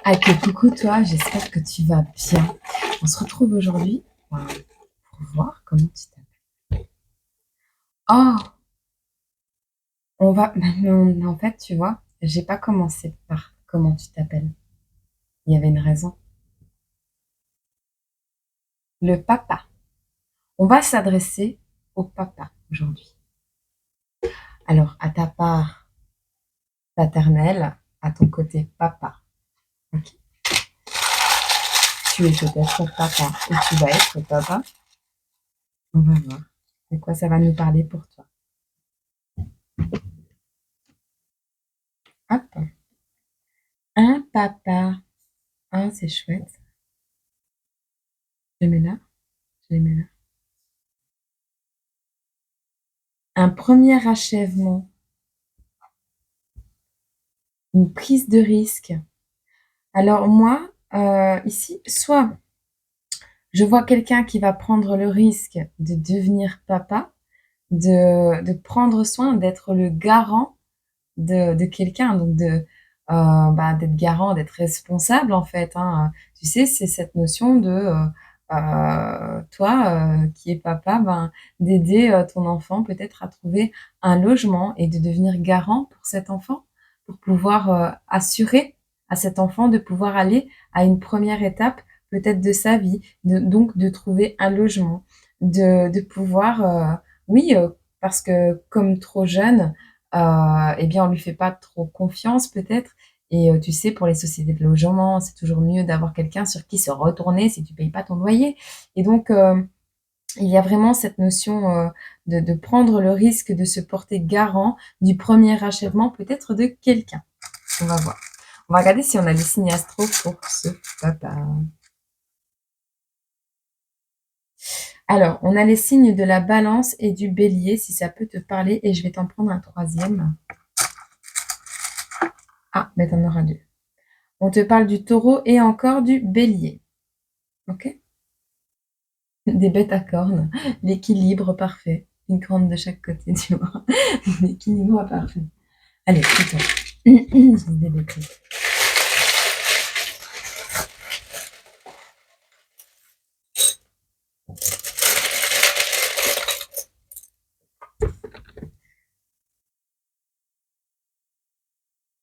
Ah, coucou toi, j'espère que tu vas bien. On se retrouve aujourd'hui pour voir comment tu t'appelles. Oh, on va. Non, en fait, tu vois, j'ai pas commencé par comment tu t'appelles. Il y avait une raison. Le papa. On va s'adresser au papa aujourd'hui. Alors, à ta part paternelle, à ton côté papa. Ok. Tu es peut-être papa et tu vas être papa. On va voir. De quoi ça va nous parler pour toi. Hop. Un papa. Ah, c'est chouette. Je mets là. Je les mets là. Un premier achèvement, une prise de risque. Alors moi, ici, soit je vois quelqu'un qui va prendre le risque de devenir papa, de prendre soin, d'être le garant de quelqu'un, donc d'être garant, d'être responsable en fait. Hein. Tu sais, c'est cette notion de toi qui es papa, d'aider ton enfant peut-être à trouver un logement et de devenir garant pour cet enfant, pour pouvoir assurer à cet enfant de pouvoir aller à une première étape peut-être de sa vie, donc de trouver un logement, de pouvoir, oui, parce que comme trop jeune, eh bien, on lui fait pas trop confiance peut-être. Et tu sais, pour les sociétés de logement, c'est toujours mieux d'avoir quelqu'un sur qui se retourner si tu payes pas ton loyer. Et donc, il y a vraiment cette notion de prendre le risque de se porter garant du premier achèvement peut-être de quelqu'un. On va voir. On va regarder si on a des signes astro pour ce papa. Alors, on a les signes de la balance et du bélier, si ça peut te parler, et je vais t'en prendre un troisième. Ah, mais t'en auras deux. On te parle du taureau et encore du bélier. Ok? Des bêtes à cornes, l'équilibre parfait. Une corne de chaque côté, tu vois. L'équilibre parfait. Allez, plutôt. Je dis des bêtises.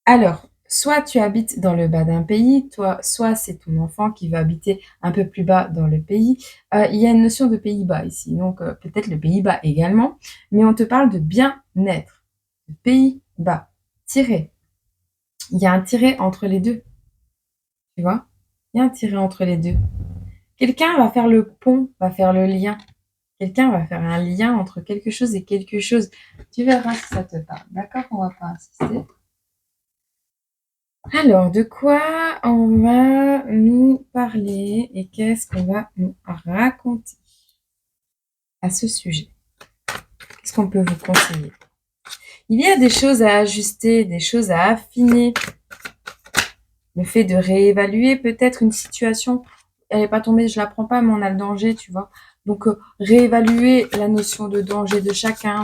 Alors, soit tu habites dans le bas d'un pays, toi, soit c'est ton enfant qui va habiter un peu plus bas dans le pays. Il y a une notion de Pays-Bas ici, donc peut-être le Pays-Bas également, mais on te parle de bien-être, de Pays-Bas, tiré. Il y a un tiret entre les deux, tu vois? Il y a un tiret entre les deux. Quelqu'un va faire le pont, va faire le lien. Quelqu'un va faire un lien entre quelque chose et quelque chose. Tu verras si ça te parle. D'accord? On va pas insister. Alors, de quoi on va nous parler et qu'est-ce qu'on va nous raconter à ce sujet? Qu'est-ce qu'on peut vous conseiller? Il y a des choses à ajuster, des choses à affiner. Le fait de réévaluer peut-être une situation, elle n'est pas tombée, je la prends pas, mais on a le danger, tu vois. Donc, réévaluer la notion de danger de chacun,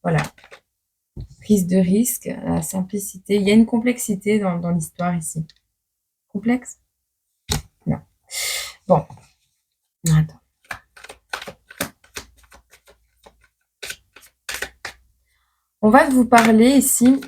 voilà, prise de risque, la simplicité. Il y a une complexité dans l'histoire ici. Complexe? Non. Bon, attends. On va vous parler ici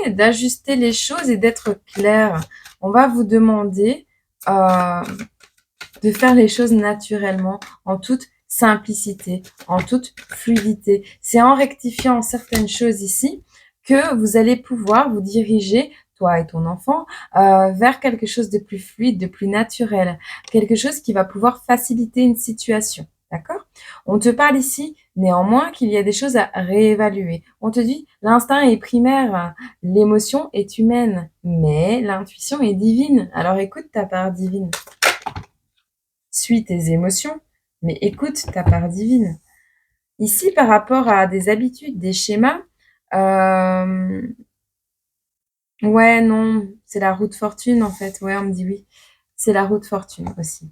d'ajuster les choses et d'être clair. On va vous demander de faire les choses naturellement, en toute simplicité, en toute fluidité. C'est en rectifiant certaines choses ici que vous allez pouvoir vous diriger, toi et ton enfant, vers quelque chose de plus fluide, de plus naturel, quelque chose qui va pouvoir faciliter une situation. D'accord? On te parle ici, néanmoins, qu'il y a des choses à réévaluer. On te dit, l'instinct est primaire, l'émotion est humaine, mais l'intuition est divine. Alors écoute ta part divine. Suis tes émotions, mais écoute ta part divine. Ici, par rapport à des habitudes, des schémas, ouais, non, c'est la route fortune en fait. Ouais, on me dit oui. C'est la route fortune aussi.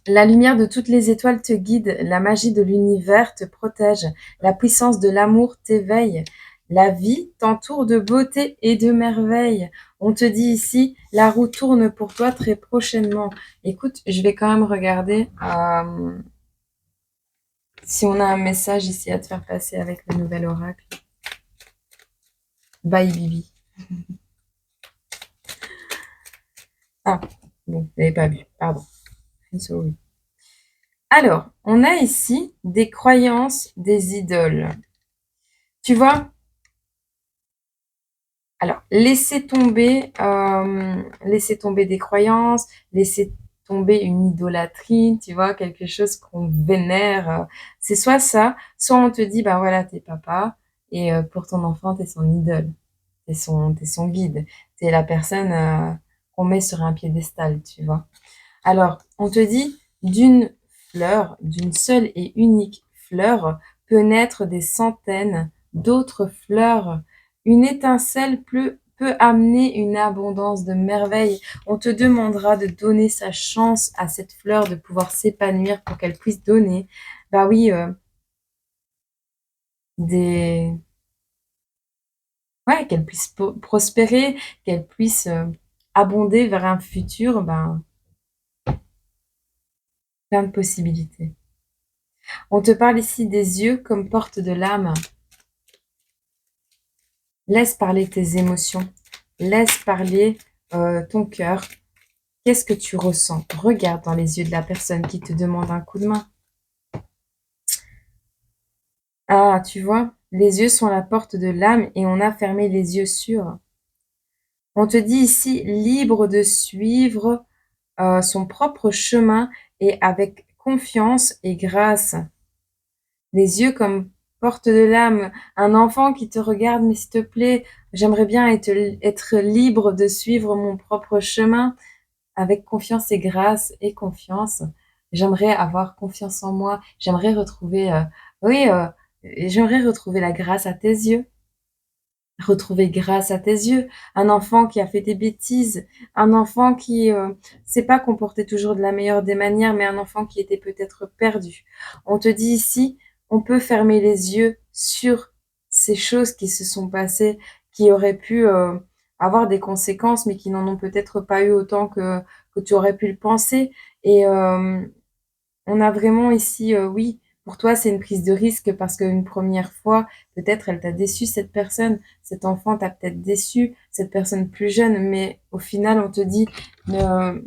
La lumière de toutes les étoiles te guide, la magie de l'univers te protège, la puissance de l'amour t'éveille. La vie t'entoure de beauté et de merveilles. On te dit ici, la roue tourne pour toi très prochainement. Écoute, je vais quand même regarder si on a un message ici à te faire passer avec le nouvel oracle. Bye Bibi. Ah, bon, vous n'avez pas vu, pardon. I'm sorry. Alors, on a ici des croyances, des idoles. Tu vois? Alors, laisser tomber des croyances, laisser tomber une idolâtrie, tu vois, quelque chose qu'on vénère. C'est soit ça, soit on te dit, bah voilà, t'es papa, et pour ton enfant, t'es son idole, t'es son guide, t'es la personne qu'on met sur un piédestal, tu vois. Alors, on te dit, d'une fleur, d'une seule et unique fleur, peut naître des centaines d'autres fleurs. Une étincelle peut amener une abondance de merveilles. On te demandera de donner sa chance à cette fleur de pouvoir s'épanouir pour qu'elle puisse donner, bah oui, des... ouais, qu'elle puisse prospérer, qu'elle puisse abonder vers un futur, ben, plein de possibilités. On te parle ici des yeux comme porte de l'âme. Laisse parler tes émotions. Laisse parler ton cœur. Qu'est-ce que tu ressens? Regarde dans les yeux de la personne qui te demande un coup de main. Ah, tu vois, les yeux sont la porte de l'âme et on a fermé les yeux sur. On te dit ici libre de suivre son propre chemin et avec confiance et grâce. Les yeux comme porte de l'âme, un enfant qui te regarde, mais s'il te plaît, j'aimerais bien être libre de suivre mon propre chemin avec confiance et grâce et confiance. J'aimerais avoir confiance en moi. J'aimerais retrouver, oui, j'aimerais retrouver la grâce à tes yeux. Retrouver grâce à tes yeux. Un enfant qui a fait des bêtises, un enfant qui s'est pas comporté toujours de la meilleure des manières, mais un enfant qui était peut-être perdu. On te dit ici, on peut fermer les yeux sur ces choses qui se sont passées, qui auraient pu avoir des conséquences, mais qui n'en ont peut-être pas eu autant que tu aurais pu le penser. Et on a vraiment ici, oui, pour toi, c'est une prise de risque parce qu'une première fois, peut-être elle t'a déçu, cette personne, cet enfant t'a peut-être déçu, cette personne plus jeune, mais au final, on te dit, euh,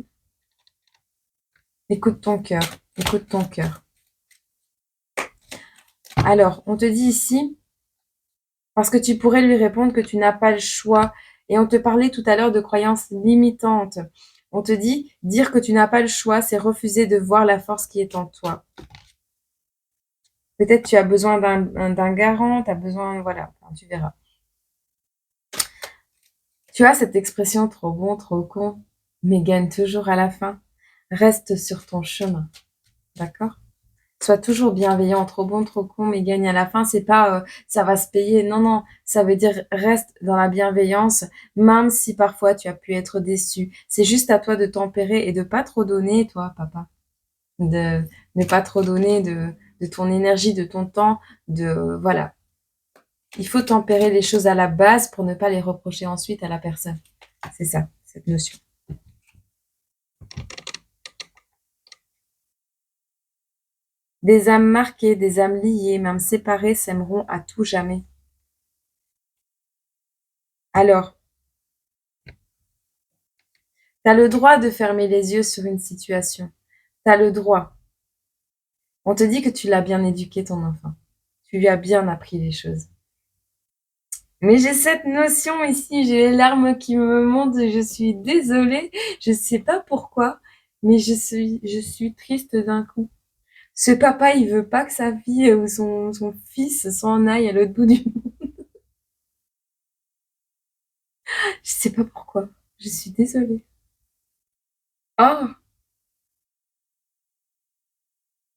écoute ton cœur, écoute ton cœur. Alors, on te dit ici, parce que tu pourrais lui répondre que tu n'as pas le choix, et on te parlait tout à l'heure de croyances limitantes. On te dit, dire que tu n'as pas le choix, c'est refuser de voir la force qui est en toi. Peut-être tu as besoin d'un garant, tu as besoin, voilà, enfin, tu verras. Tu as cette expression trop bon, trop con, mais gagne toujours à la fin. Reste sur ton chemin, d'accord? Sois toujours bienveillant, trop bon, trop con, mais gagne à la fin. C'est pas ça va se payer. Non, non, ça veut dire reste dans la bienveillance, même si parfois tu as pu être déçu. C'est juste à toi de tempérer et de pas trop donner, toi, papa. De ne pas trop donner de ton énergie, de ton temps, de voilà. Il faut tempérer les choses à la base pour ne pas les reprocher ensuite à la personne. C'est ça, cette notion. Des âmes marquées, des âmes liées, même séparées, s'aimeront à tout jamais. Alors, tu as le droit de fermer les yeux sur une situation. Tu as le droit. On te dit que tu l'as bien éduqué, ton enfant. Tu lui as bien appris les choses. Mais j'ai cette notion ici, j'ai les larmes qui me montent, je suis désolée, je sais pas pourquoi, mais je suis triste d'un coup. Ce papa, il veut pas que sa fille ou son fils s'en aille à l'autre bout du monde. Je sais pas pourquoi. Je suis désolée. Oh,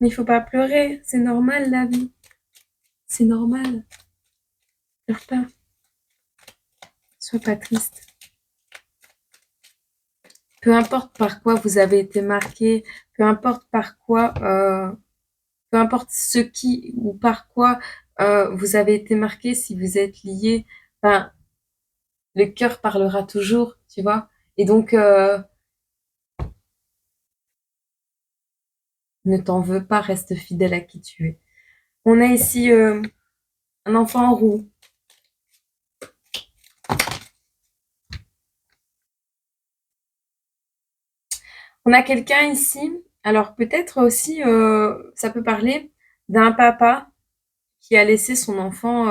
mais il faut pas pleurer. C'est normal, la vie. C'est normal. Pleure pas. Sois pas triste. Peu importe par quoi vous avez été marqué, peu importe par quoi, peu importe ce qui ou par quoi vous avez été marqué, si vous êtes liés, ben, le cœur parlera toujours, tu vois? Et donc, ne t'en veux pas, reste fidèle à qui tu es. On a ici un enfant en roue. On a quelqu'un ici, alors peut-être aussi, ça peut parler d'un papa qui a laissé son enfant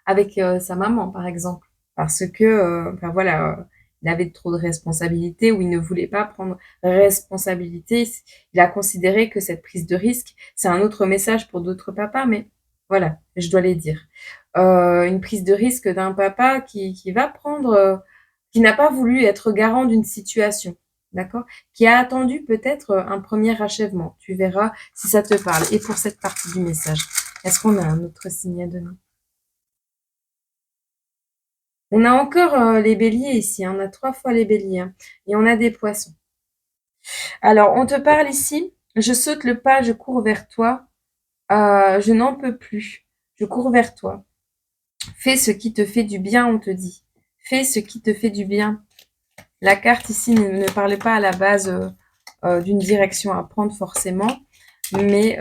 avec sa maman, par exemple, parce que, enfin voilà, il avait trop de responsabilités ou il ne voulait pas prendre responsabilité. Il a considéré que cette prise de risque, c'est un autre message pour d'autres papas, mais voilà, je dois les dire. Une prise de risque d'un papa qui va prendre, qui n'a pas voulu être garant d'une situation, d'accord? Qui a attendu peut-être un premier achèvement. Tu verras si ça te parle. Et pour cette partie du message. Est-ce qu'on a un autre signe à donner? On a encore les béliers ici, hein. On a 3 fois les béliers, hein. Et on a des poissons. Alors, on te parle ici, je saute le pas, je cours vers toi, je n'en peux plus, je cours vers toi. Fais ce qui te fait du bien, on te dit. Fais ce qui te fait du bien. La carte ici ne parle pas à la base d'une direction à prendre forcément, mais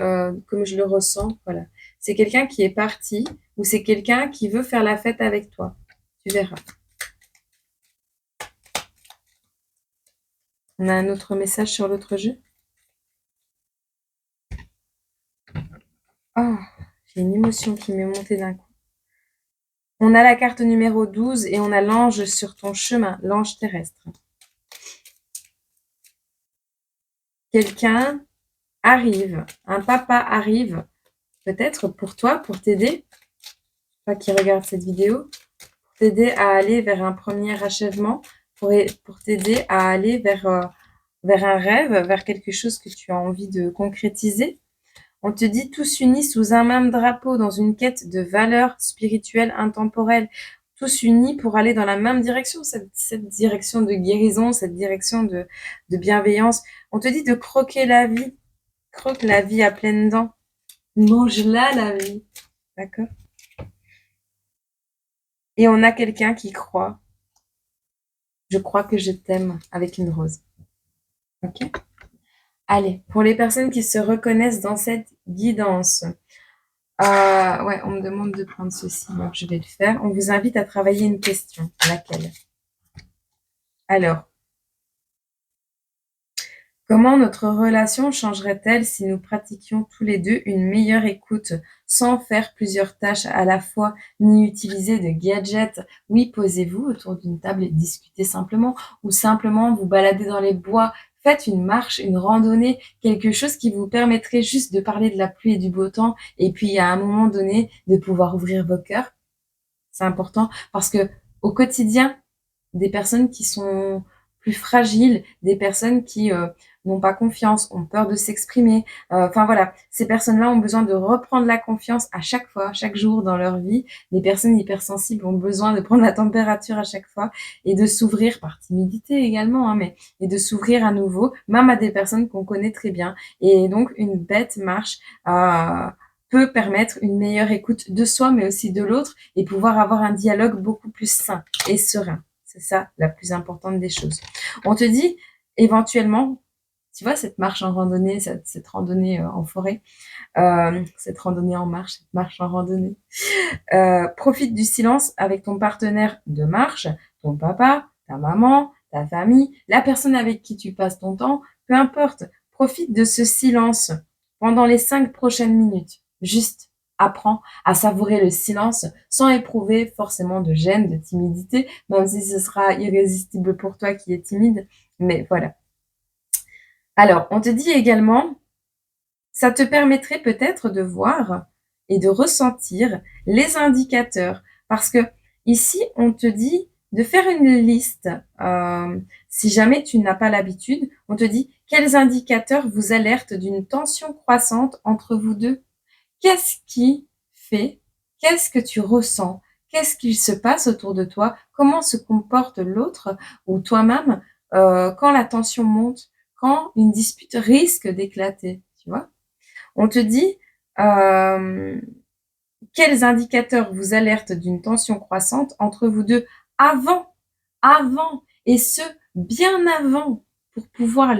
comme je le ressens, voilà. C'est quelqu'un qui est parti ou c'est quelqu'un qui veut faire la fête avec toi. Tu verras. On a un autre message sur l'autre jeu. Oh, j'ai une émotion qui m'est montée d'un coup. On a la carte numéro 12 et on a l'ange sur ton chemin, l'ange terrestre. Quelqu'un arrive, un papa arrive, peut-être pour toi, pour t'aider, toi qui regarde cette vidéo, pour t'aider à aller vers un premier achèvement, pour t'aider à aller vers un rêve, vers quelque chose que tu as envie de concrétiser. On te dit tous unis sous un même drapeau dans une quête de valeurs spirituelles intemporelles, tous unis pour aller dans la même direction, cette direction de guérison, cette direction de bienveillance. On te dit de croquer la vie, croque la vie à pleines dents, mange-la la vie, d'accord? Et on a quelqu'un qui croit, je crois que je t'aime avec une rose, ok? Allez, pour les personnes qui se reconnaissent dans cette guidance, ouais, on me demande de prendre ceci, donc je vais le faire. On vous invite à travailler une question. Laquelle? Alors, comment notre relation changerait-elle si nous pratiquions tous les deux une meilleure écoute sans faire plusieurs tâches à la fois ni utiliser de gadgets? Oui, posez-vous autour d'une table et discutez simplement ou simplement vous baladez dans les bois. Faites une marche, une randonnée, quelque chose qui vous permettrait juste de parler de la pluie et du beau temps et puis à un moment donné de pouvoir ouvrir vos cœurs. C'est important parce que au quotidien, des personnes qui sont plus fragiles, des personnes qui n'ont pas confiance, ont peur de s'exprimer. Enfin voilà, ces personnes-là ont besoin de reprendre la confiance à chaque fois, chaque jour dans leur vie. Les personnes hypersensibles ont besoin de prendre la température à chaque fois et de s'ouvrir par timidité également, hein, mais et de s'ouvrir à nouveau, même à des personnes qu'on connaît très bien. Et donc une bête marche peut permettre une meilleure écoute de soi, mais aussi de l'autre, et pouvoir avoir un dialogue beaucoup plus sain et serein. C'est ça la plus importante des choses. On te dit éventuellement, tu vois, cette marche en randonnée, cette randonnée en forêt, cette randonnée en marche, cette marche en randonnée. Profite du silence avec ton partenaire de marche, ton papa, ta maman, ta famille, la personne avec qui tu passes ton temps, peu importe. Profite de ce silence pendant les 5 prochaines minutes. Juste apprends à savourer le silence sans éprouver forcément de gêne, de timidité, même si ce sera irrésistible pour toi qui es timide. Mais voilà. Alors, on te dit également, ça te permettrait peut-être de voir et de ressentir les indicateurs. Parce que ici, on te dit de faire une liste. Si jamais tu n'as pas l'habitude, on te dit quels indicateurs vous alertent d'une tension croissante entre vous deux. Qu'est-ce qui fait? Qu'est-ce que tu ressens? Qu'est-ce qu'il se passe autour de toi? Comment se comporte l'autre ou toi-même quand la tension monte, quand une dispute risque d'éclater, tu vois? On te dit Quels indicateurs vous alertent d'une tension croissante entre vous deux avant, et ce, bien avant, pour pouvoir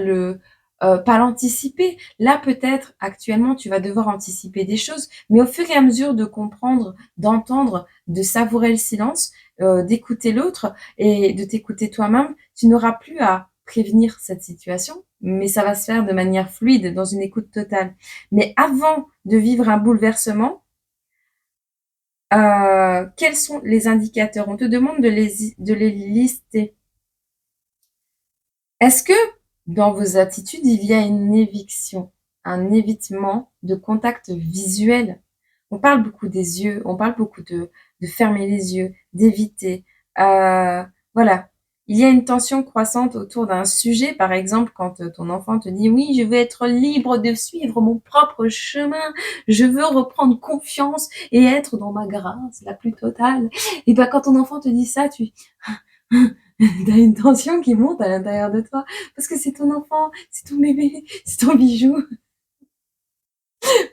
pas l'anticiper. Là, peut-être, actuellement, tu vas devoir anticiper des choses, mais au fur et à mesure de comprendre, d'entendre, de savourer le silence, d'écouter l'autre et de t'écouter toi-même, tu n'auras plus à prévenir cette situation, mais ça va se faire de manière fluide, dans une écoute totale. Mais avant de vivre un bouleversement, quels sont les indicateurs? On te demande de les lister. Est-ce que dans vos attitudes, il y a une éviction, un évitement de contact visuel? On parle beaucoup des yeux, on parle beaucoup de fermer les yeux, d'éviter. Voilà. Il y a une tension croissante autour d'un sujet, par exemple, quand ton enfant te dit oui, je veux être libre de suivre mon propre chemin, je veux reprendre confiance et être dans ma grâce la plus totale. Et ben quand ton enfant te dit ça, t'as une tension qui monte à l'intérieur de toi parce que c'est ton enfant, c'est ton bébé, c'est ton bijou.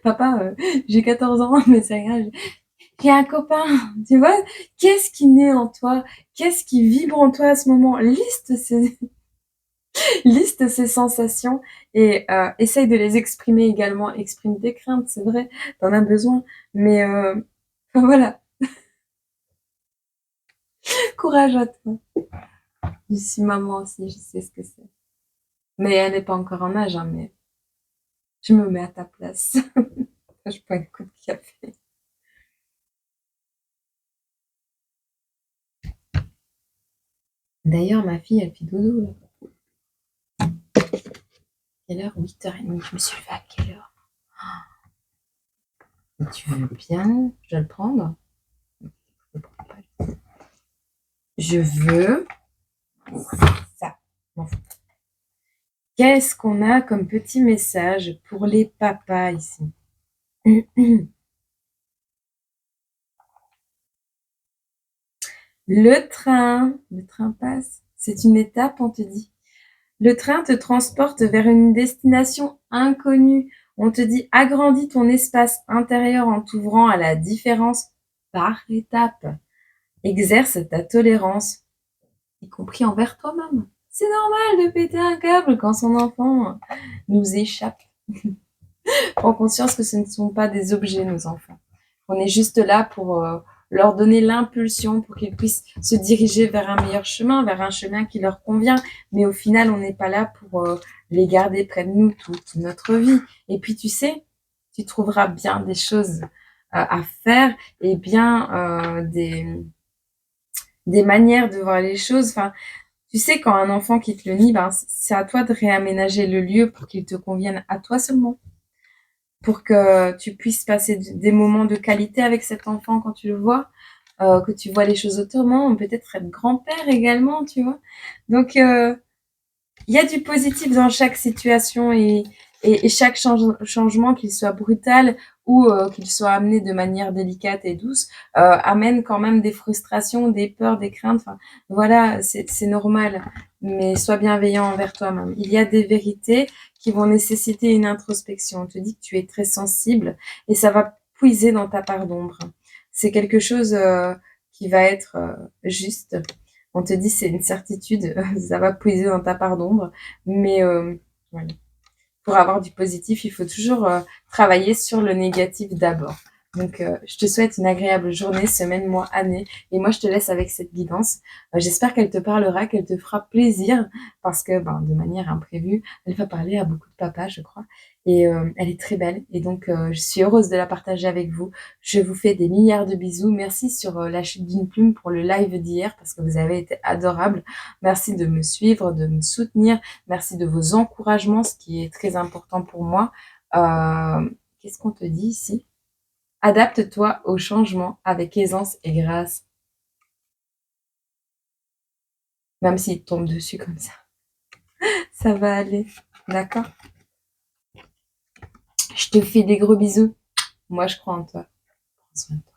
Papa, j'ai 14 ans, mais c'est grave, j'ai un copain, tu vois. Qu'est-ce qui naît en toi? Qu'est-ce qui vibre en toi à ce moment? Liste ces sensations et essaye de les exprimer également. Exprime tes craintes, c'est vrai, t'en as besoin, mais voilà, courage à toi. Je suis maman aussi, je sais ce que c'est. Mais elle n'est pas encore en âge, hein, mais je me mets à ta place. Je prends un coup de café. D'ailleurs, ma fille, elle fait dodo, là. Quelle heure? 8h30. Je me suis levée à quelle heure? Tu veux bien? Je dois le prendre? Je le prends pas. Je veux ça. Bon. Qu'est-ce qu'on a comme petit message pour les papas ici? Le train passe. C'est une étape, on te dit. Le train te transporte vers une destination inconnue. On te dit agrandis ton espace intérieur en t'ouvrant à la différence par étapes. Exerce ta tolérance, y compris envers toi-même. C'est normal de péter un câble quand son enfant nous échappe. Prends conscience que ce ne sont pas des objets, nos enfants. On est juste là pour leur donner l'impulsion pour qu'ils puissent se diriger vers un meilleur chemin, vers un chemin qui leur convient. Mais au final, on n'est pas là pour les garder près de nous toute notre vie. Et puis, tu sais, tu trouveras bien des choses à faire et bien des manières de voir les choses. Enfin, tu sais, quand un enfant quitte le nid, ben, c'est à toi de réaménager le lieu pour qu'il te convienne à toi seulement, pour que tu puisses passer des moments de qualité avec cet enfant quand tu le vois, que tu vois les choses autrement, peut-être être grand-père également, tu vois. Donc, il y a du positif dans chaque situation et chaque changement, qu'il soit brutal ou qu'il soit amené de manière délicate et douce, amène quand même des frustrations, des peurs, des craintes. Enfin, voilà, c'est normal, mais sois bienveillant envers toi-même. Il y a des vérités qui vont nécessiter une introspection. On te dit que tu es très sensible et ça va puiser dans ta part d'ombre. C'est quelque chose qui va être juste. On te dit c'est une certitude, ça va puiser dans ta part d'ombre, mais voilà. Pour avoir du positif, il faut toujours travailler sur le négatif d'abord. Donc, je te souhaite une agréable journée, semaine, mois, année. Et moi, je te laisse avec cette guidance. J'espère qu'elle te parlera, qu'elle te fera plaisir, parce que, ben, de manière imprévue, elle va parler à beaucoup de papas, je crois. Et elle est très belle. Et donc, je suis heureuse de la partager avec vous. Je vous fais des milliards de bisous. Merci sur la chute d'une plume pour le live d'hier, parce que vous avez été adorables. Merci de me suivre, de me soutenir. Merci de vos encouragements, ce qui est très important pour moi. Qu'est-ce qu'on te dit ici? Adapte-toi au changement avec aisance et grâce, même s'il tombe dessus comme ça. Ça va aller, d'accord? Je te fais des gros bisous. Moi, je crois en toi. Prends soin de toi.